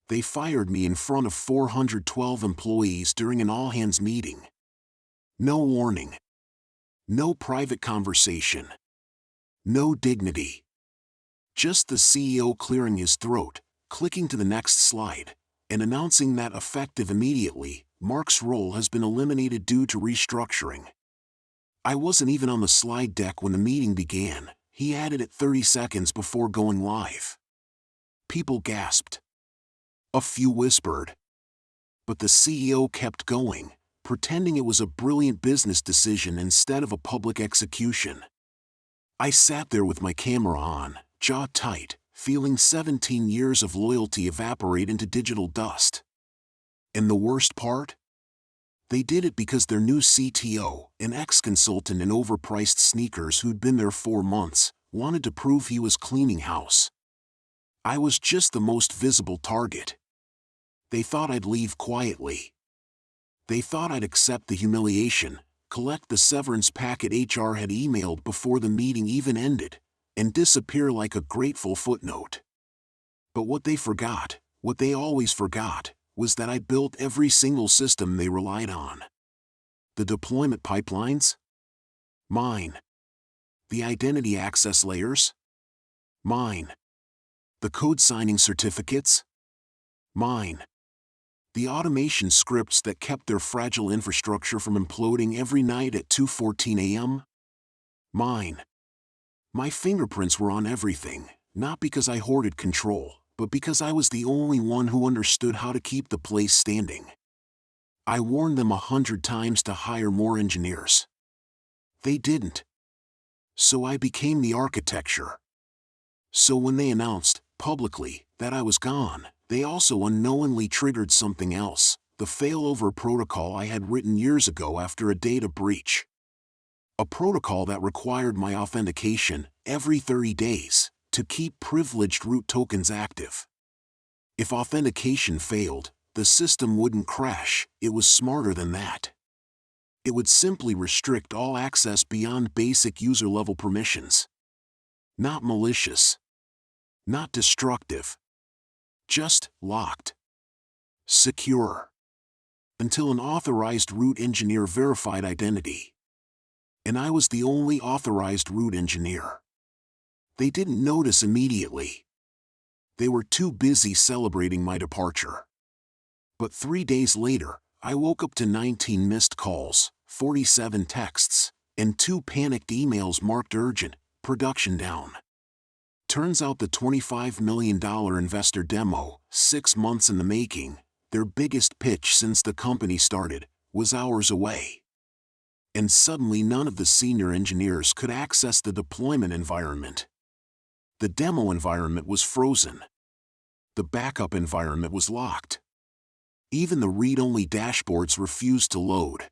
They fired me in front of 412 employees during an all-hands meeting. No warning. No private conversation. No dignity. Just the CEO clearing his throat, clicking to the next slide, and announcing that effective immediately, Mark's role has been eliminated due to restructuring. I wasn't even on the slide deck when the meeting began. He added it 30 seconds before going live. People gasped. A few whispered. But the CEO kept going, pretending it was a brilliant business decision instead of a public execution. I sat there with my camera on, jaw tight, feeling 17 years of loyalty evaporate into digital dust. And the worst part? They did it because their new CTO, an ex-consultant in overpriced sneakers who'd been there 4 months, wanted to prove he was cleaning house. I was just the most visible target. They thought I'd leave quietly. They thought I'd accept the humiliation, collect the severance packet HR had emailed before the meeting even ended, and disappear like a grateful footnote. But what they forgot, what they always forgot, was that I built every single system they relied on. The deployment pipelines? Mine. The identity access layers? Mine. The code signing certificates? Mine. The automation scripts that kept their fragile infrastructure from imploding every night at 2:14 a.m.? Mine. My fingerprints were on everything, not because I hoarded control, but because I was the only one who understood how to keep the place standing. I warned them 100 times to hire more engineers. They didn't. So I became the architecture. So when they announced, publicly, that I was gone, they also unknowingly triggered something else, the failover protocol I had written years ago after a data breach. A protocol that required my authentication, every 30 days, to keep privileged root tokens active. If authentication failed, the system wouldn't crash. It was smarter than that. It would simply restrict all access beyond basic user-level permissions. Not malicious. Not destructive. Just locked. Secure. Until an authorized root engineer verified identity. And I was the only authorized root engineer. They didn't notice immediately. They were too busy celebrating my departure. But 3 days later, I woke up to 19 missed calls, 47 texts, and 2 panicked emails marked urgent, production down. Turns out the $25 million investor demo, 6 months in the making, their biggest pitch since the company started, was hours away. And suddenly none of the senior engineers could access the deployment environment. The demo environment was frozen. The backup environment was locked. Even the read-only dashboards refused to load.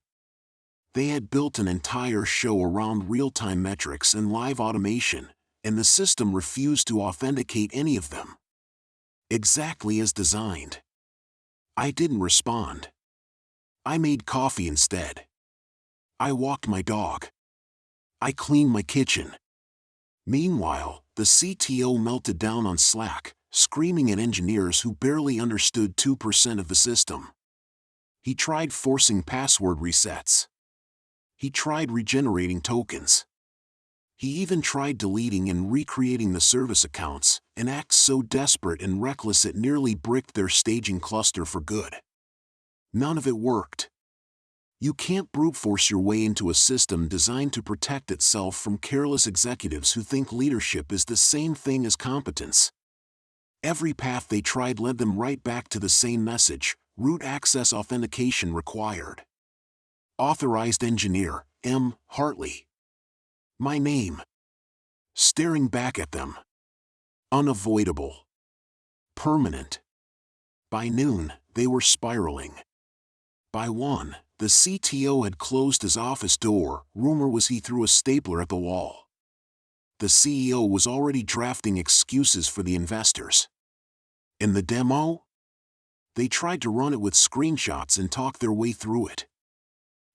They had built an entire show around real-time metrics and live automation, and the system refused to authenticate any of them. Exactly as designed. I didn't respond. I made coffee instead. I walked my dog. I cleaned my kitchen. Meanwhile, the CTO melted down on Slack, screaming at engineers who barely understood 2% of the system. He tried forcing password resets. He tried regenerating tokens. He even tried deleting and recreating the service accounts, an act so desperate and reckless it nearly bricked their staging cluster for good. None of it worked. You can't brute force your way into a system designed to protect itself from careless executives who think leadership is the same thing as competence. Every path they tried led them right back to the same message: root access authentication required. Authorized engineer, M. Hartley. My name. Staring back at them. Unavoidable. Permanent. By noon, they were spiraling. By 1, the CTO had closed his office door. Rumor was he threw a stapler at the wall. The CEO was already drafting excuses for the investors. In the demo? They tried to run it with screenshots and talk their way through it.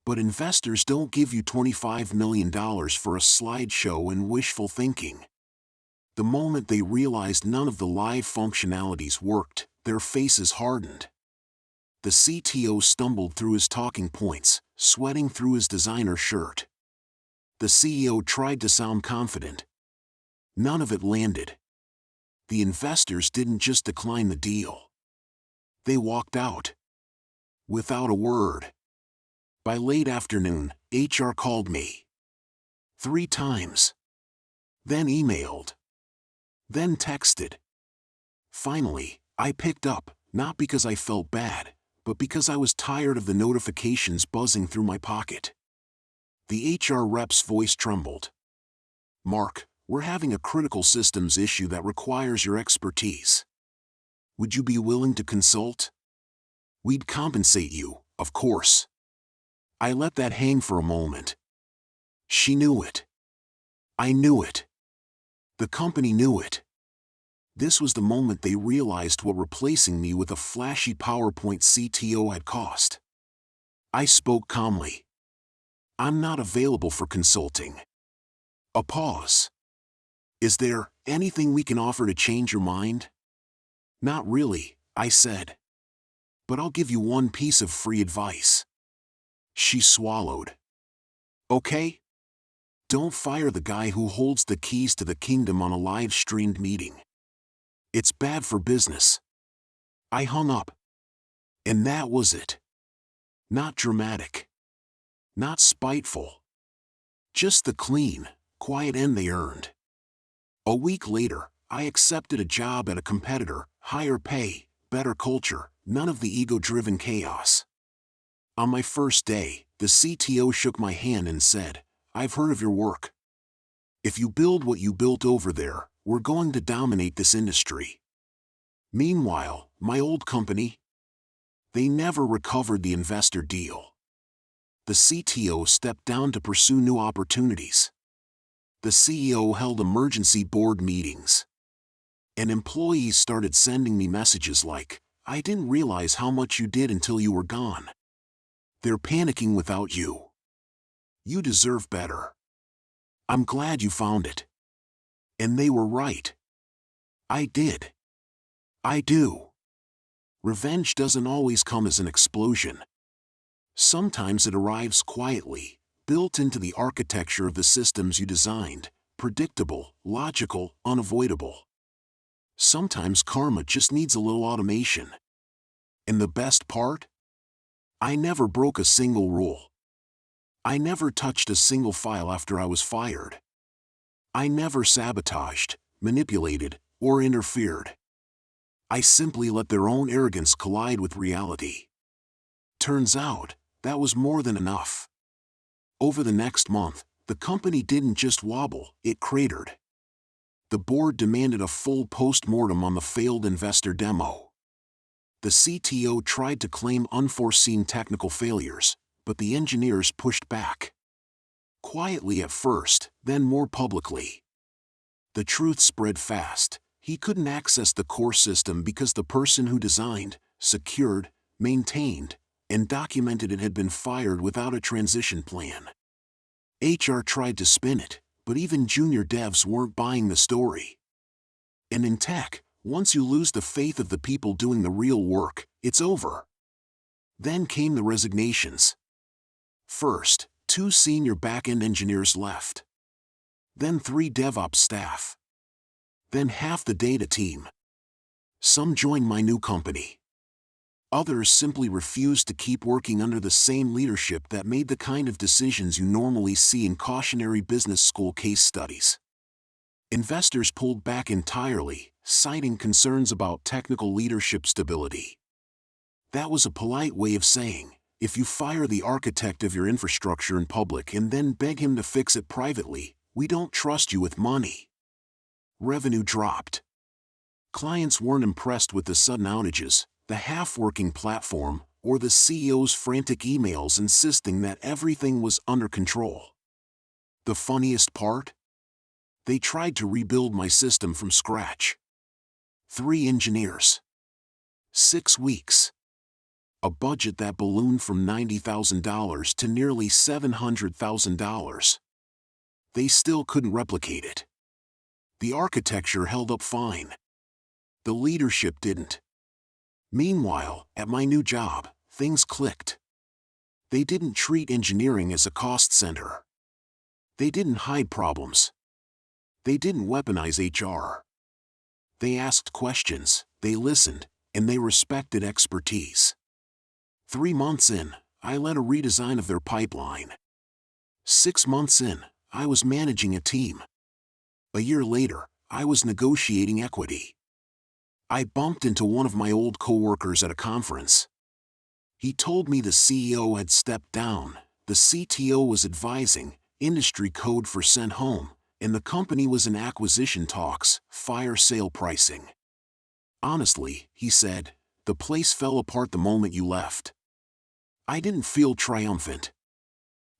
But investors don't give you $25 million for a slideshow and wishful thinking. The moment they realized none of the live functionalities worked, Their faces hardened. The CTO stumbled through his talking points, sweating through his designer shirt. The CEO tried to sound confident. None of it landed. The investors didn't just decline the deal. They walked out. Without a word. By late afternoon, HR called me. 3 times. Then emailed. Then texted. Finally, I picked up, not because I felt bad, but because I was tired of the notifications buzzing through my pocket. The HR rep's voice trembled. "Mark, we're having a critical systems issue that requires your expertise. Would you be willing to consult? We'd compensate you, of course." I let that hang for a moment. She knew it. I knew it. The company knew it. This was the moment they realized what replacing me with a flashy PowerPoint CTO had cost. I spoke calmly. "I'm not available for consulting." A pause. "Is there anything we can offer to change your mind?" "Not really," I said. "But I'll give you one piece of free advice." She swallowed. "Okay? Don't fire the guy who holds the keys to the kingdom on a live-streamed meeting. It's bad for business." I hung up. And that was it. Not dramatic. Not spiteful. Just the clean, quiet end they earned. A week later, I accepted a job at a competitor, higher pay, better culture, none of the ego-driven chaos. On my first day, the CTO shook my hand and said, "I've heard of your work. If you build what you built over there, we're going to dominate this industry." Meanwhile, my old company, they never recovered the investor deal. The CTO stepped down to pursue new opportunities. The CEO held emergency board meetings. And employees started sending me messages like, "I didn't realize how much you did until you were gone. They're panicking without you. You deserve better. I'm glad you found it." And they were right. I did. I do. Revenge doesn't always come as an explosion. Sometimes it arrives quietly, built into the architecture of the systems you designed, predictable, logical, unavoidable. Sometimes karma just needs a little automation. And the best part? I never broke a single rule. I never touched a single file after I was fired. I never sabotaged, manipulated, or interfered. I simply let their own arrogance collide with reality. Turns out, that was more than enough. Over the next month, the company didn't just wobble, it cratered. The board demanded a full post-mortem on the failed investor demo. The CTO tried to claim unforeseen technical failures, but the engineers pushed back. Quietly at first, then more publicly. The truth spread fast. He couldn't access the core system because the person who designed, secured, maintained, and documented it had been fired without a transition plan. HR tried to spin it, but even junior devs weren't buying the story. And in tech, once you lose the faith of the people doing the real work, it's over. Then came the resignations. First, 2 senior back-end engineers left. Then 3 DevOps staff. Then half the data team. Some joined my new company. Others simply refused to keep working under the same leadership that made the kind of decisions you normally see in cautionary business school case studies. Investors pulled back entirely, citing concerns about technical leadership stability. That was a polite way of saying, if you fire the architect of your infrastructure in public and then beg him to fix it privately, we don't trust you with money. Revenue dropped. Clients weren't impressed with the sudden outages, the half-working platform, or the CEO's frantic emails insisting that everything was under control. The funniest part? They tried to rebuild my system from scratch. 3 engineers. 6 weeks. A budget that ballooned from $90,000 to nearly $700,000. They still couldn't replicate it. The architecture held up fine. The leadership didn't. Meanwhile, at my new job, things clicked. They didn't treat engineering as a cost center. They didn't hide problems. They didn't weaponize HR. They asked questions, they listened, and they respected expertise. 3 months in, I led a redesign of their pipeline. 6 months in, I was managing a team. A year later, I was negotiating equity. I bumped into one of my old coworkers at a conference. He told me the CEO had stepped down, the CTO was advising, industry code for sent home, and the company was in acquisition talks, fire sale pricing. Honestly, he said, the place fell apart the moment you left. I didn't feel triumphant.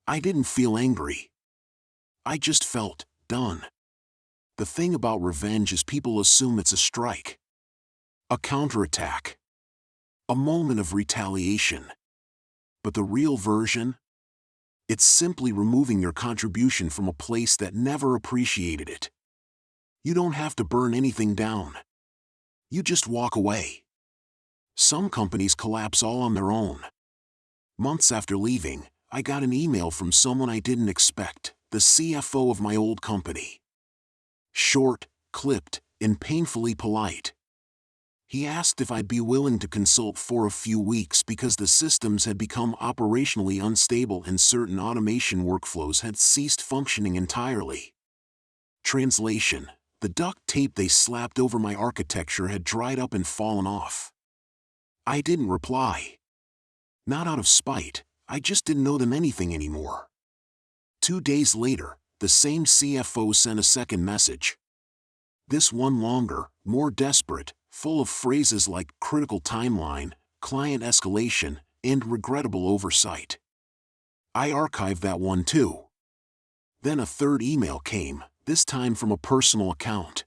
I didn't feel angry. I just felt done. The thing about revenge is people assume it's a strike, a counterattack, a moment of retaliation. But the real version? It's simply removing your contribution from a place that never appreciated it. You don't have to burn anything down. You just walk away. Some companies collapse all on their own. Months after leaving, I got an email from someone I didn't expect, the CFO of my old company. Short, clipped, and painfully polite. He asked if I'd be willing to consult for a few weeks because the systems had become operationally unstable and certain automation workflows had ceased functioning entirely. Translation: the duct tape they slapped over my architecture had dried up and fallen off. I didn't reply. Not out of spite, I just didn't know them anything anymore. 2 days later, the same CFO sent a second message. This one longer, more desperate, full of phrases like critical timeline, client escalation, and regrettable oversight. I archived that one too. Then a third email came, this time from a personal account.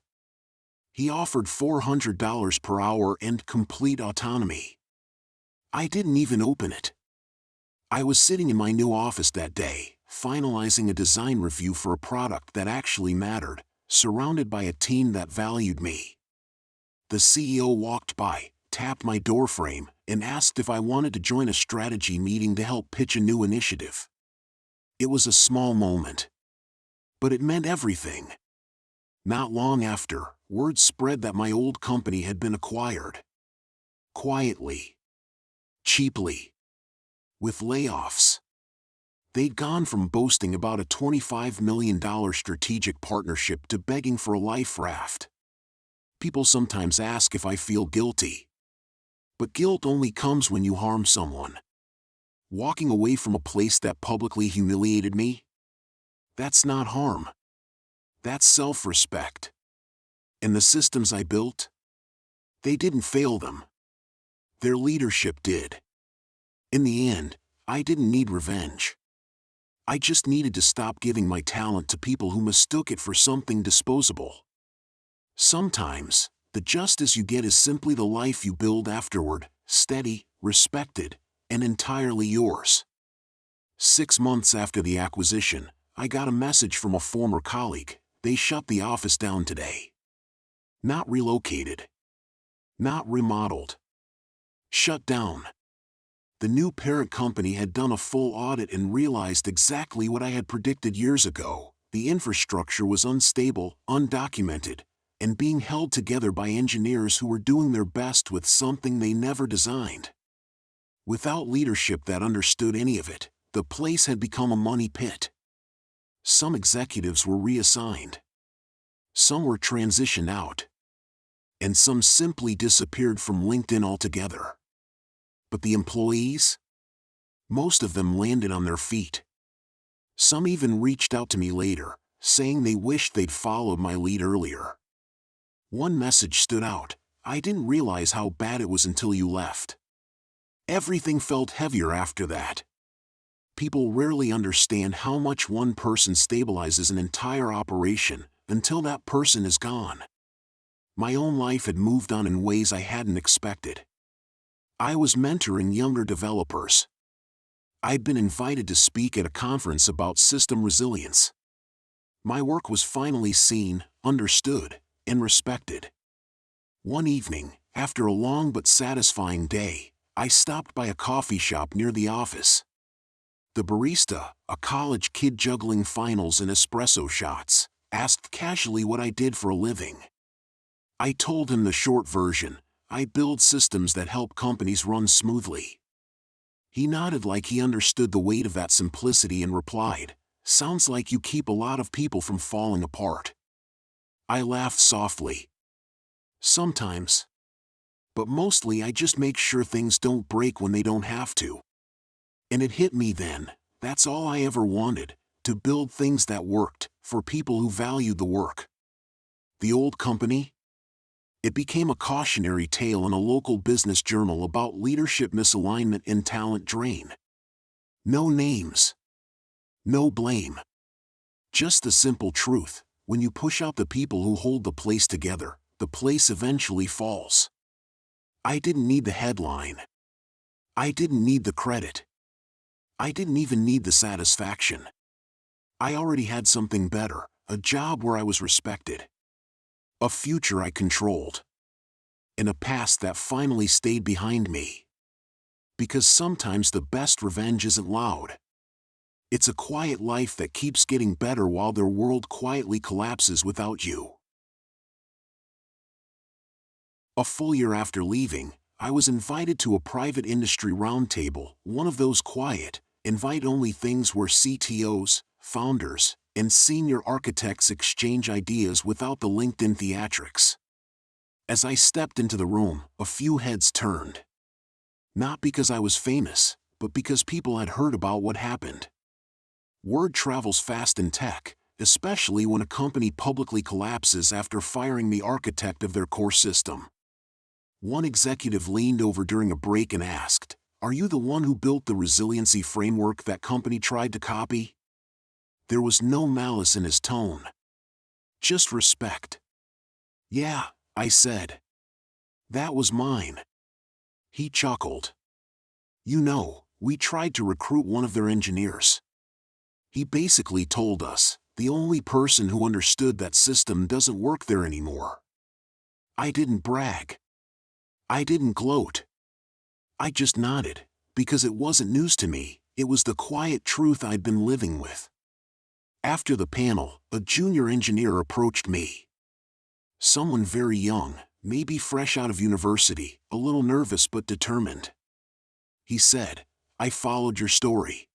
He offered $400 per hour and complete autonomy. I didn't even open it. I was sitting in my new office that day, finalizing a design review for a product that actually mattered, surrounded by a team that valued me. The CEO walked by, tapped my doorframe, and asked if I wanted to join a strategy meeting to help pitch a new initiative. It was a small moment, but it meant everything. Not long after, word spread that my old company had been acquired. Quietly. Cheaply. With layoffs. They'd gone from boasting about a $25 million strategic partnership to begging for a life raft. People sometimes ask if I feel guilty. But guilt only comes when you harm someone. Walking away from a place that publicly humiliated me? That's not harm. That's self-respect. And the systems I built? They didn't fail them. Their leadership did. In the end, I didn't need revenge. I just needed to stop giving my talent to people who mistook it for something disposable. Sometimes, the justice you get is simply the life you build afterward, steady, respected, and entirely yours. 6 months after the acquisition, I got a message from a former colleague. They shut the office down today. Not relocated. Not remodeled. Shut down. The new parent company had done a full audit and realized exactly what I had predicted years ago. The infrastructure was unstable, undocumented, and being held together by engineers who were doing their best with something they never designed. Without leadership that understood any of it, the place had become a money pit. Some executives were reassigned. Some were transitioned out. And some simply disappeared from LinkedIn altogether. But the employees? Most of them landed on their feet. Some even reached out to me later, saying they wished they'd followed my lead earlier. One message stood out: I didn't realize how bad it was until you left. Everything felt heavier after that. People rarely understand how much one person stabilizes an entire operation until that person is gone. My own life had moved on in ways I hadn't expected. I was mentoring younger developers. I'd been invited to speak at a conference about system resilience. My work was finally seen, understood, and respected. One evening, After a long but satisfying day, I stopped by a coffee shop near the office. The barista, a college kid juggling finals and espresso shots, asked casually what I did for a living. I told him the short version: I build systems that help companies run smoothly. He nodded like he understood the weight of that simplicity and replied, "Sounds like you keep a lot of people from falling apart." I laughed softly. "Sometimes. But mostly I just make sure things don't break when they don't have to." And it hit me then: that's all I ever wanted, to build things that worked, for people who valued the work. The old company? It became a cautionary tale in a local business journal about leadership misalignment and talent drain. No names. No blame. Just the simple truth: when you push out the people who hold the place together, the place eventually falls. I didn't need the headline. I didn't need the credit. I didn't even need the satisfaction. I already had something better: a job where I was respected. A future I controlled. And a past that finally stayed behind me. Because sometimes the best revenge isn't loud. It's a quiet life that keeps getting better while their world quietly collapses without you. A full year after leaving, I was invited to a private industry roundtable, one of those quiet, invite-only things where CTOs, founders, and senior architects exchange ideas without the LinkedIn theatrics. As I stepped into the room, a few heads turned. Not because I was famous, but because people had heard about what happened. Word travels fast in tech, especially when a company publicly collapses after firing the architect of their core system. One executive leaned over during a break and asked, "Are you the one who built the resiliency framework that company tried to copy?" There was no malice in his tone. Just respect. "Yeah," I said. "That was mine." He chuckled. "You know, we tried to recruit one of their engineers. He basically told us, the only person who understood that system doesn't work there anymore." I didn't brag. I didn't gloat. I just nodded, because it wasn't news to me, it was the quiet truth I'd been living with. After the panel, a junior engineer approached me. Someone very young, maybe fresh out of university, a little nervous but determined. He said, "I followed your story.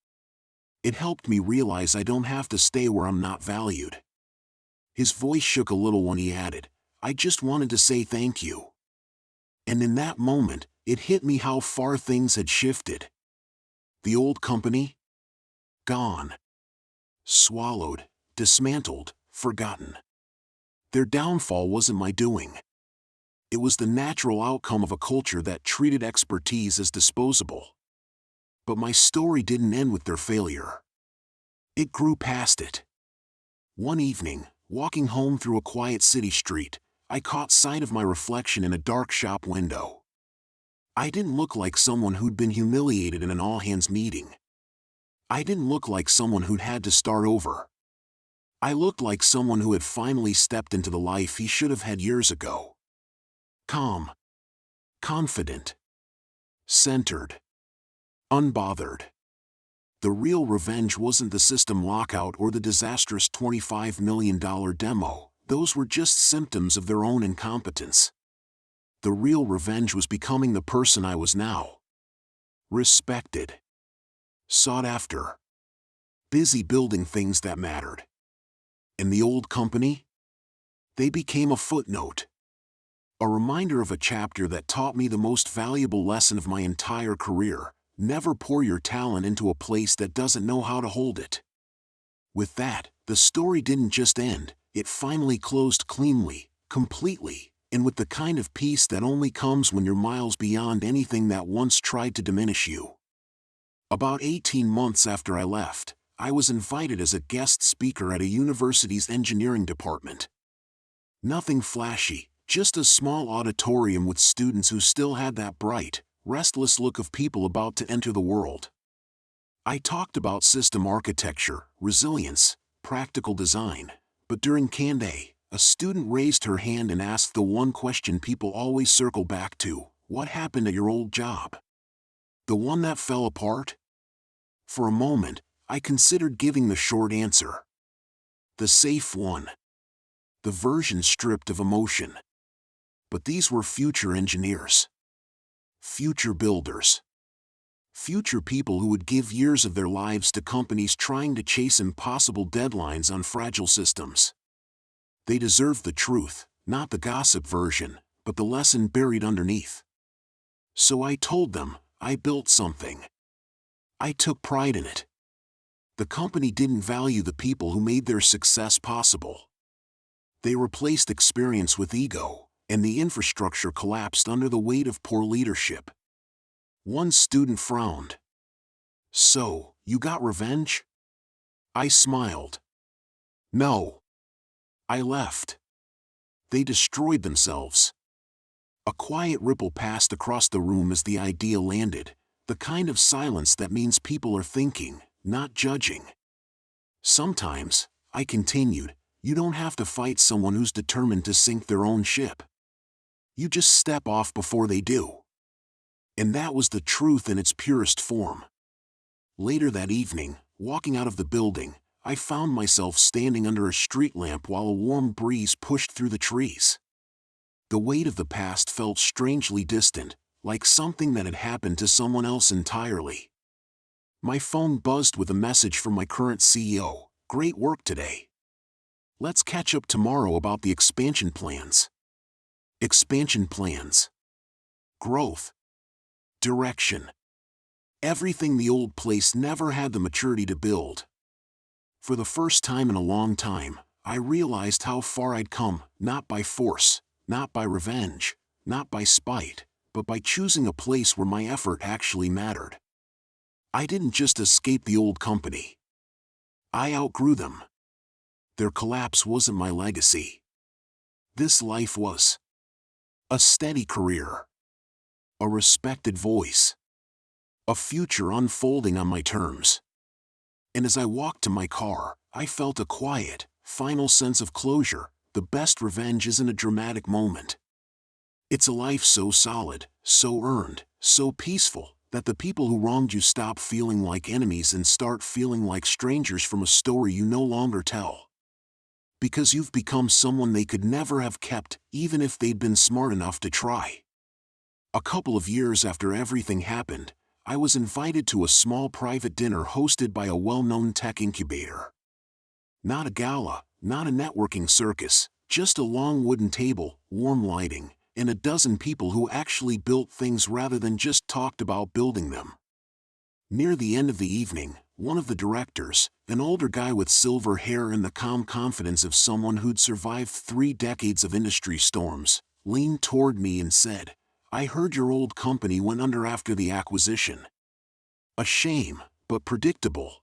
It helped me realize I don't have to stay where I'm not valued." His voice shook a little when he added, "I just wanted to say thank you." And in that moment, it hit me how far things had shifted. The old company? Gone. Swallowed, dismantled, forgotten. Their downfall wasn't my doing. It was the natural outcome of a culture that treated expertise as disposable. But my story didn't end with their failure. It grew past it. One evening, walking home through a quiet city street, I caught sight of my reflection in a dark shop window. I didn't look like someone who'd been humiliated in an all-hands meeting. I didn't look like someone who'd had to start over. I looked like someone who had finally stepped into the life he should have had years ago. Calm. Confident. Centered. Unbothered. The real revenge wasn't the system lockout or the disastrous $25 million demo. Those were just symptoms of their own incompetence. The real revenge was becoming the person I was now. Respected. Sought after. Busy building things that mattered. In the old company? They became a footnote. A reminder of a chapter that taught me the most valuable lesson of my entire career: never pour your talent into a place that doesn't know how to hold it. With that, the story didn't just end, it finally closed cleanly, completely, and with the kind of peace that only comes when you're miles beyond anything that once tried to diminish you. About 18 months after I left, I was invited as a guest speaker at a university's engineering department. Nothing flashy, just a small auditorium with students who still had that bright, restless look of people about to enter the world. I talked about system architecture, resilience, practical design, but during Candé, A student raised her hand and asked the one question people always circle back to: what happened at your old job? The one that fell apart? For a moment, I considered giving the short answer. The safe one. The version stripped of emotion. But these were future engineers. Future builders. Future people who would give years of their lives to companies trying to chase impossible deadlines on fragile systems. They deserved the truth, not the gossip version, but the lesson buried underneath. So I told them, I built something. I took pride in it. The company didn't value the people who made their success possible. They replaced experience with ego, and the infrastructure collapsed under the weight of poor leadership. One student frowned. So, you got revenge? I smiled. No. I left. They destroyed themselves. A quiet ripple passed across the room as the idea landed, the kind of silence that means people are thinking, not judging. Sometimes, I continued, you don't have to fight someone who's determined to sink their own ship. You just step off before they do. And that was the truth in its purest form. Later that evening, walking out of the building, I found myself standing under a street lamp while a warm breeze pushed through the trees. The weight of the past felt strangely distant, like something that had happened to someone else entirely. My phone buzzed with a message from my current CEO. Great work today. Let's catch up tomorrow about the expansion plans. Expansion plans. Growth. Direction. Everything the old place never had the maturity to build. For the first time in a long time, I realized how far I'd come, not by force, not by revenge, not by spite, but by choosing a place where my effort actually mattered. I didn't just escape the old company. I outgrew them. Their collapse wasn't my legacy. This life was. A steady career. A respected voice. A future unfolding on my terms. And as I walked to my car, I felt a quiet, final sense of closure. The best revenge isn't a dramatic moment. It's a life so solid, so earned, so peaceful, that the people who wronged you stop feeling like enemies and start feeling like strangers from a story you no longer tell. Because you've become someone they could never have kept, even if they'd been smart enough to try. A couple of years after everything happened, I was invited to a small private dinner hosted by a well-known tech incubator. Not a gala, not a networking circus, just a long wooden table, warm lighting, and a dozen people who actually built things rather than just talked about building them. Near the end of the evening, one of the directors, an older guy with silver hair and the calm confidence of someone who'd survived 3 decades of industry storms, leaned toward me and said, I heard your old company went under after the acquisition. A shame, but predictable.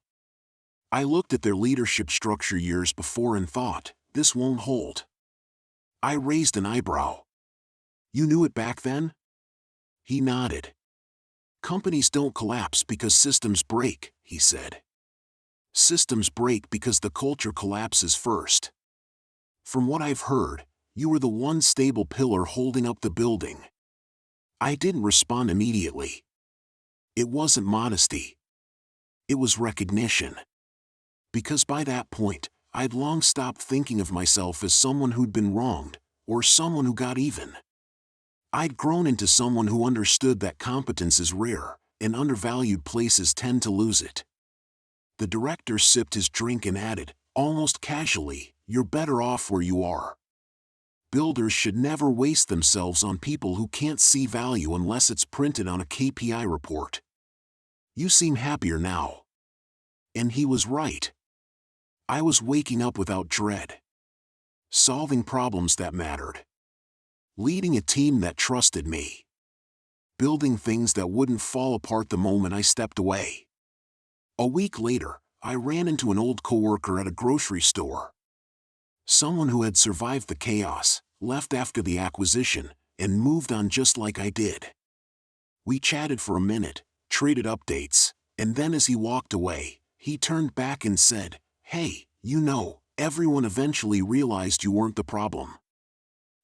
I looked at their leadership structure years before and thought, this won't hold. I raised an eyebrow. You knew it back then? He nodded. Companies don't collapse because systems break, he said. Systems break because the culture collapses first. From what I've heard, you were the one stable pillar holding up the building. I didn't respond immediately. It wasn't modesty. It was recognition. Because by that point, I'd long stopped thinking of myself as someone who'd been wronged, or someone who got even. I'd grown into someone who understood that competence is rare, and undervalued places tend to lose it. The director sipped his drink and added, almost casually, you're better off where you are. Builders should never waste themselves on people who can't see value unless it's printed on a KPI report. You seem happier now. And he was right. I was waking up without dread. Solving problems that mattered. Leading a team that trusted me. Building things that wouldn't fall apart the moment I stepped away. A week later, I ran into an old coworker at a grocery store. Someone who had survived the chaos, left after the acquisition, and moved on just like I did. We chatted for a minute, traded updates, and then as he walked away, he turned back and said, hey, everyone eventually realized you weren't the problem.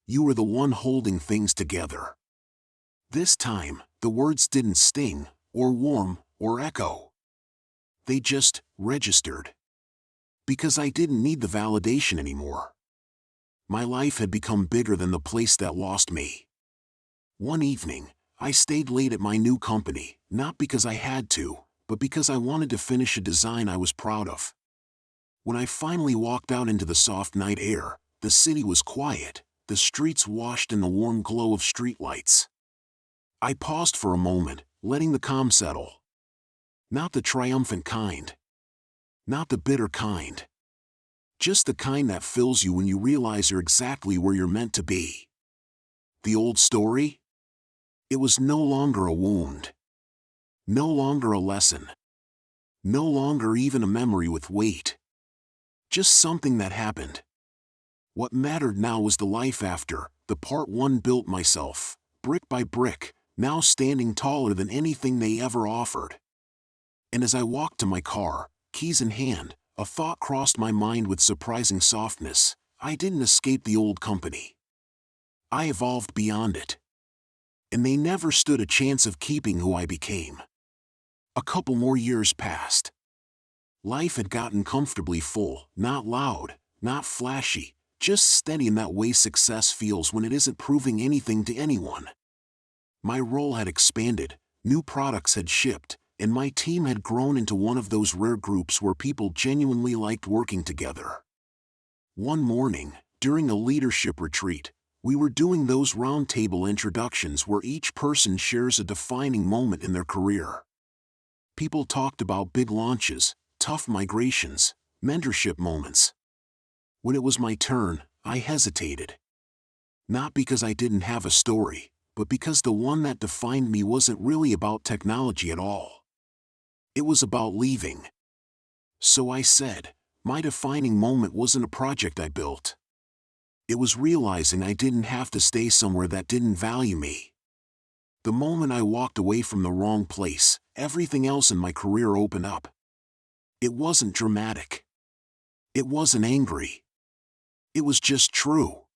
You were the one holding things together. This time, the words didn't sting, or warm, or echo. They just registered. Because I didn't need the validation anymore. My life had become bigger than the place that lost me. One evening, I stayed late at my new company, not because I had to, but because I wanted to finish a design I was proud of. When I finally walked out into the soft night air, the city was quiet, the streets washed in the warm glow of streetlights. I paused for a moment, letting the calm settle. Not the triumphant kind. Not the bitter kind. Just the kind that fills you when you realize you're exactly where you're meant to be. The old story? It was no longer a wound. No longer a lesson. No longer even a memory with weight. Just something that happened. What mattered now was the life after, the part one built myself, brick by brick, now standing taller than anything they ever offered. And as I walked to my car, keys in hand, a thought crossed my mind with surprising softness. I didn't escape the old company. I evolved beyond it. And they never stood a chance of keeping who I became. A couple more years passed. Life had gotten comfortably full, not loud, not flashy, just steady in that way success feels when it isn't proving anything to anyone. My role had expanded, new products had shipped, and my team had grown into one of those rare groups where people genuinely liked working together. One morning, during a leadership retreat, we were doing those roundtable introductions where each person shares a defining moment in their career. People talked about big launches, tough migrations, mentorship moments. When it was my turn, I hesitated. Not because I didn't have a story, but because the one that defined me wasn't really about technology at all. It was about leaving. So I said, my defining moment wasn't a project I built. It was realizing I didn't have to stay somewhere that didn't value me. The moment I walked away from the wrong place, everything else in my career opened up. It wasn't dramatic. It wasn't angry. It was just true.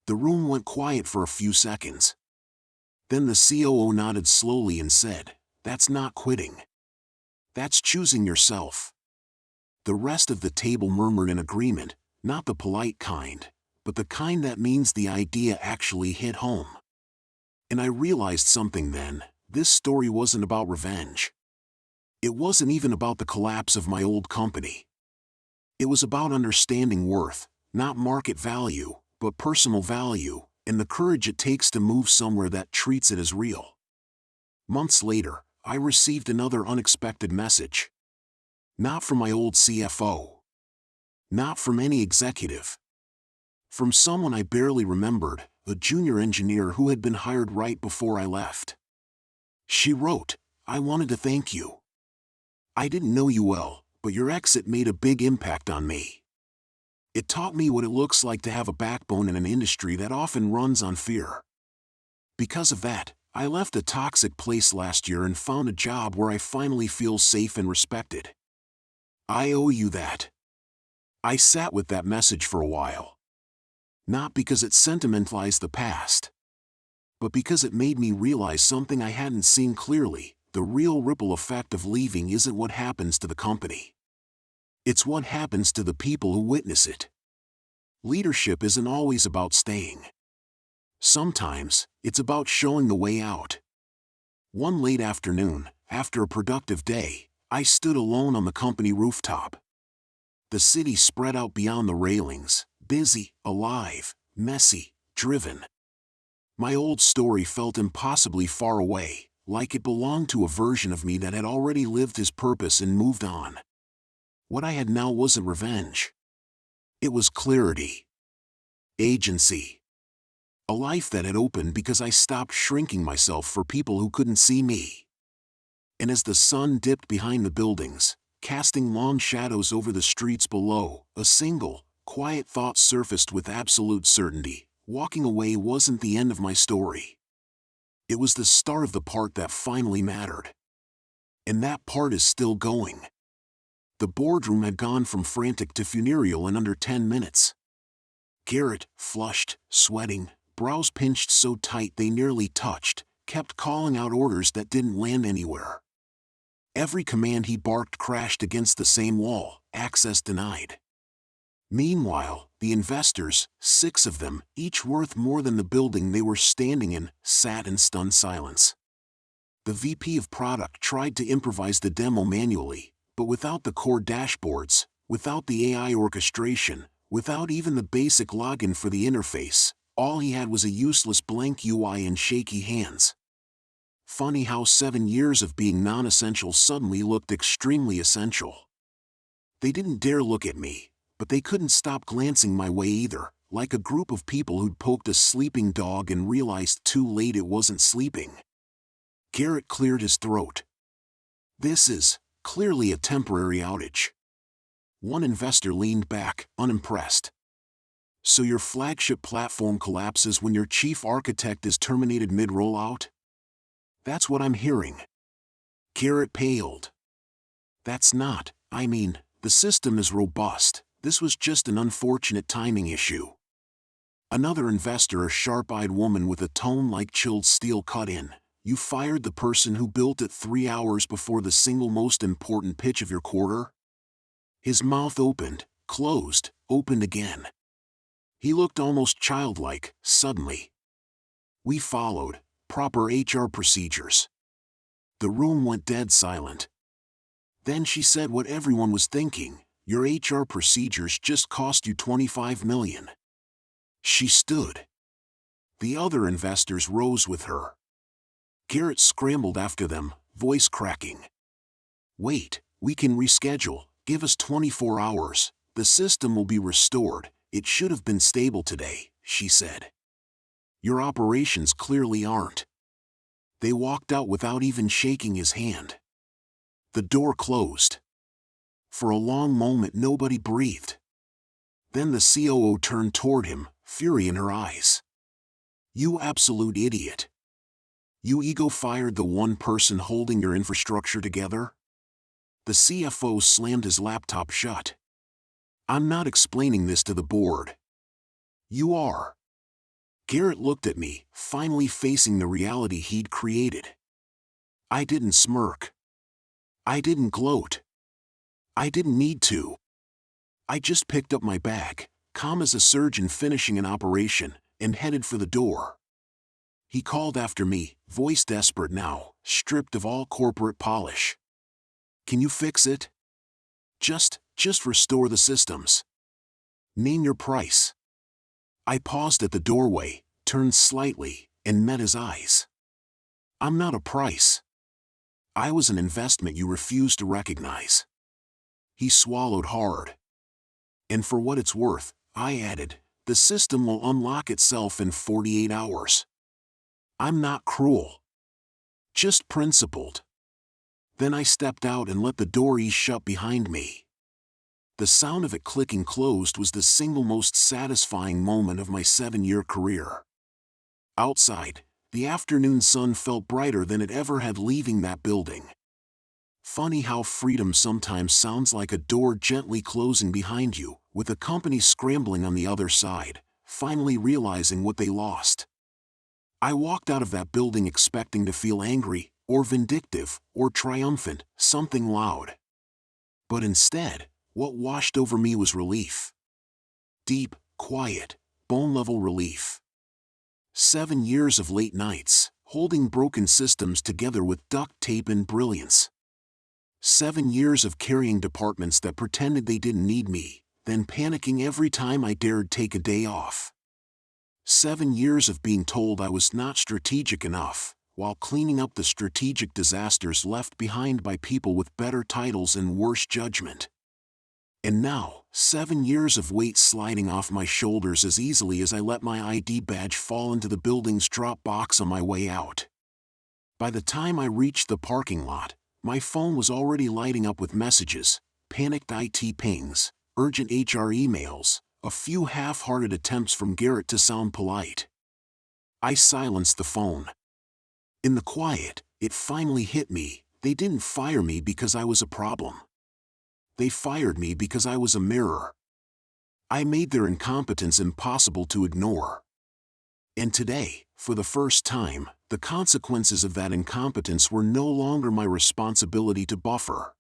The room went quiet for a few seconds. Then the COO nodded slowly and said, "That's not quitting. That's choosing yourself." The rest of the table murmured in agreement, not the polite kind, but the kind that means the idea actually hit home. And I realized something then. This story wasn't about revenge. It wasn't even about the collapse of my old company. It was about understanding worth, not market value, but personal value, and the courage it takes to move somewhere that treats it as real. Months later, I received another unexpected message. Not from my old CFO. Not from any executive. From someone I barely remembered, a junior engineer who had been hired right before I left. She wrote, "I wanted to thank you. I didn't know you well, but your exit made a big impact on me. It taught me what it looks like to have a backbone in an industry that often runs on fear. Because of that, I left a toxic place last year and found a job where I finally feel safe and respected. I owe you that." I sat with that message for a while. Not because it sentimentalized the past, but because it made me realize something I hadn't seen clearly. The real ripple effect of leaving isn't what happens to the company. It's what happens to the people who witness it. Leadership isn't always about staying. Sometimes, it's about showing the way out. One late afternoon, after a productive day, I stood alone on the company rooftop. The city spread out beyond the railings, busy, alive, messy, driven. My old story felt impossibly far away, like it belonged to a version of me that had already lived his purpose and moved on. What I had now wasn't revenge. It was clarity. Agency. A life that had opened because I stopped shrinking myself for people who couldn't see me. And as the sun dipped behind the buildings, casting long shadows over the streets below, a single, quiet thought surfaced with absolute certainty. Walking away wasn't the end of my story. It was the start of the part that finally mattered. And that part is still going. The boardroom had gone from frantic to funereal in under 10 minutes. Garrett, flushed, sweating, brows pinched so tight they nearly touched, kept calling out orders that didn't land anywhere. Every command he barked crashed against the same wall: access denied. Meanwhile, the investors, 6 of them, each worth more than the building they were standing in, sat in stunned silence. The VP of product tried to improvise the demo manually, but without the core dashboards, without the AI orchestration, without even the basic login for the interface, all he had was a useless blank UI and shaky hands. Funny how 7 years of being non-essential suddenly looked extremely essential. They didn't dare look at me, but they couldn't stop glancing my way either, like a group of people who'd poked a sleeping dog and realized too late it wasn't sleeping. Garrett cleared his throat. "This is clearly a temporary outage." One investor leaned back, unimpressed. "So your flagship platform collapses when your chief architect is terminated mid-rollout?" "That's what I'm hearing." Garrett paled. "That's not, the system is robust. This was just an unfortunate timing issue." Another investor, a sharp-eyed woman with a tone like chilled steel, cut in. "You fired the person who built it 3 hours before the single most important pitch of your quarter?" His mouth opened, closed, opened again. He looked almost childlike, suddenly. "We followed proper HR procedures." The room went dead silent. Then she said what everyone was thinking: "Your HR procedures just cost you $25 million. She stood. The other investors rose with her. Garrett scrambled after them, voice cracking. "Wait, we can reschedule. Give us 24 hours. The system will be restored. It should have been stable today," she said. "Your operations clearly aren't." They walked out without even shaking his hand. The door closed. For a long moment nobody breathed. Then the COO turned toward him, fury in her eyes. "You absolute idiot. You ego-fired the one person holding your infrastructure together?" The CFO slammed his laptop shut. "I'm not explaining this to the board." "You are." Garrett looked at me, finally facing the reality he'd created. I didn't smirk. I didn't gloat. I didn't need to. I just picked up my bag, calm as a surgeon finishing an operation, and headed for the door. He called after me, voice desperate now, stripped of all corporate polish. "Can you fix it? Just restore the systems. Name your price." I paused at the doorway, turned slightly, and met his eyes. "I'm not a price. I was an investment you refused to recognize." He swallowed hard. "And for what it's worth," I added, "the system will unlock itself in 48 hours. I'm not cruel. Just principled." Then I stepped out and let the door ease shut behind me. The sound of it clicking closed was the single most satisfying moment of my 7-year career. Outside, the afternoon sun felt brighter than it ever had leaving that building. Funny how freedom sometimes sounds like a door gently closing behind you, with a company scrambling on the other side, finally realizing what they lost. I walked out of that building expecting to feel angry, or vindictive, or triumphant, something loud. But instead, what washed over me was relief. Deep, quiet, bone-level relief. 7 years of late nights, holding broken systems together with duct tape and brilliance. 7 years of carrying departments that pretended they didn't need me, then panicking every time I dared take a day off. 7 years of being told I was not strategic enough, while cleaning up the strategic disasters left behind by people with better titles and worse judgment. And now, 7 years of weight sliding off my shoulders as easily as I let my ID badge fall into the building's drop box on my way out. By the time I reached the parking lot, my phone was already lighting up with messages, panicked IT pings, urgent HR emails, a few half-hearted attempts from Garrett to sound polite. I silenced the phone. In the quiet, it finally hit me: they didn't fire me because I was a problem. They fired me because I was a mirror. I made their incompetence impossible to ignore. And today, for the first time, the consequences of that incompetence were no longer my responsibility to buffer.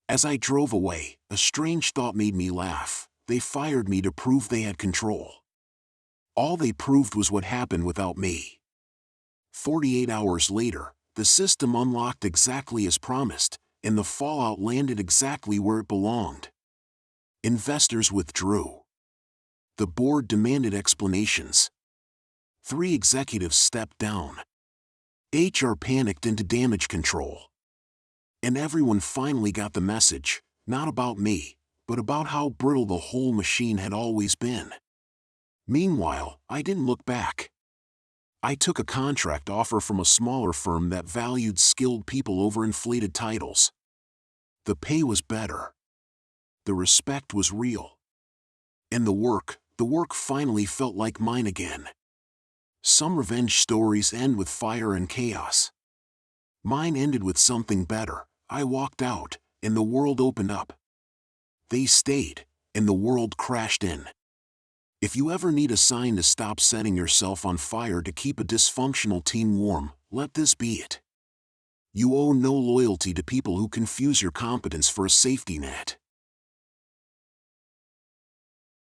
As I drove away, a strange thought made me laugh. They fired me to prove they had control. All they proved was what happened without me. 48 hours later, the system unlocked exactly as promised, and the fallout landed exactly where it belonged. Investors withdrew. The board demanded explanations. 3 executives stepped down. HR panicked into damage control. And everyone finally got the message, not about me, but about how brittle the whole machine had always been. Meanwhile, I didn't look back. I took a contract offer from a smaller firm that valued skilled people over inflated titles. The pay was better. The respect was real. And the work finally felt like mine again. Some revenge stories end with fire and chaos. Mine ended with something better. I walked out, and the world opened up. They stayed, and the world crashed in. If you ever need a sign to stop setting yourself on fire to keep a dysfunctional team warm, let this be it. You owe no loyalty to people who confuse your competence for a safety net.